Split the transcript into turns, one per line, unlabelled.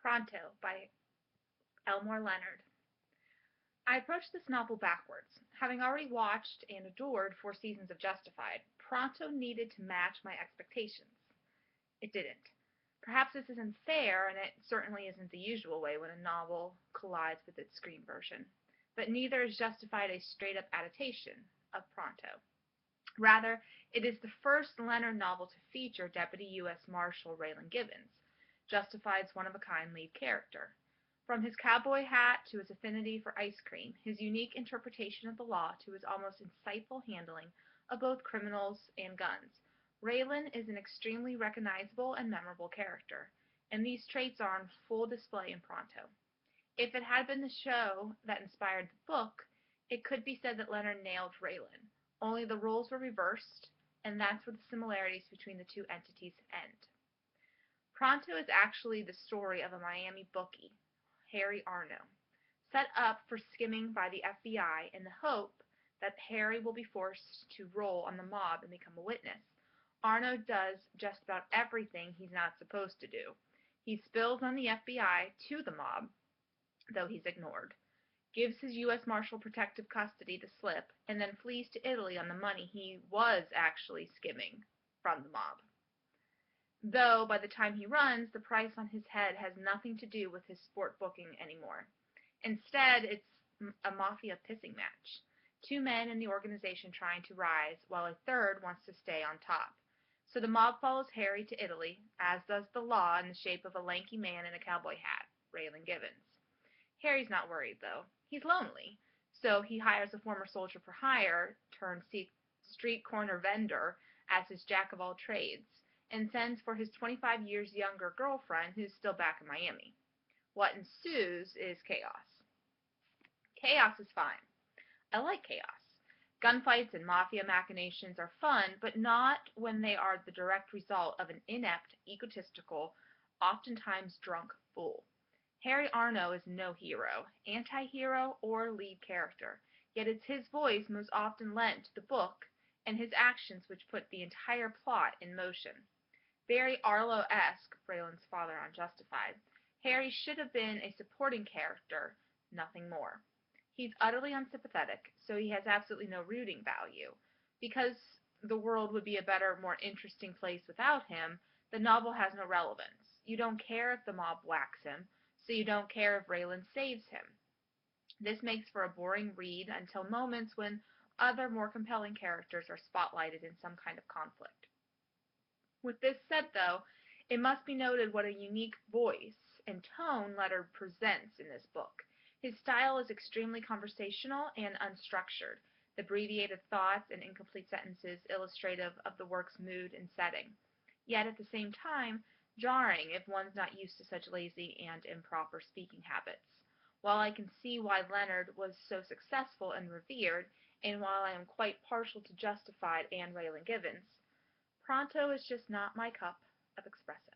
Pronto by Elmore Leonard. I approached this novel backwards. Having already watched and adored 4 seasons of Justified, Pronto needed to match my expectations. It didn't. Perhaps this isn't fair, and it certainly isn't the usual way when a novel collides with its screen version. But neither is Justified a straight-up adaptation of Pronto. Rather, it is the first Leonard novel to feature Deputy U.S. Marshal Raylan Givens, Justified's one-of-a-kind lead character. From his cowboy hat to his affinity for ice cream, his unique interpretation of the law to his almost insightful handling of both criminals and guns, Raylan is an extremely recognizable and memorable character, and these traits are on full display in Pronto. If it had been the show that inspired the book, it could be said that Leonard nailed Raylan, only the roles were reversed, and that's where the similarities between the two entities end. Pronto is actually the story of a Miami bookie, Harry Arno, set up for skimming by the FBI in the hope that Harry will be forced to roll on the mob and become a witness. Arno does just about everything he's not supposed to do. He spills on the FBI to the mob, though he's ignored, gives his U.S. Marshal protective custody the slip, and then flees to Italy on the money he was actually skimming from the mob. Though by the time he runs, the price on his head has nothing to do with his sport booking anymore. Instead, it's a mafia pissing match. 2 men in the organization trying to rise, while a third wants to stay on top. So the mob follows Harry to Italy, as does the law in the shape of a lanky man in a cowboy hat, Raylan Givens. Harry's not worried, though. He's lonely, so he hires a former soldier for hire turned street corner vendor as his jack-of-all-trades, and sends for his 25 years younger girlfriend who's still back in Miami. What ensues is chaos. Chaos is fine. I like chaos. Gunfights and mafia machinations are fun, but not when they are the direct result of an inept, egotistical, oftentimes drunk fool. Harry Arno is no hero, anti-hero, or lead character, yet it's his voice most often lent to the book, and his actions which put the entire plot in motion. Very Arlo-esque, Raylan's father on Justified, Harry should have been a supporting character, nothing more. He's utterly unsympathetic, so he has absolutely no rooting value. Because the world would be a better, more interesting place without him, the novel has no relevance. You don't care if the mob whacks him, so you don't care if Raylan saves him. This makes for a boring read until moments when other, more compelling characters are spotlighted in some kind of conflict. With this said, though, it must be noted what a unique voice and tone Leonard presents in this book. His style is extremely conversational and unstructured, the abbreviated thoughts and incomplete sentences illustrative of the work's mood and setting, yet at the same time jarring if one's not used to such lazy and improper speaking habits. While I can see why Leonard was so successful and revered, and while I am quite partial to Justified and Raylan Givens, Pronto is just not my cup of espresso.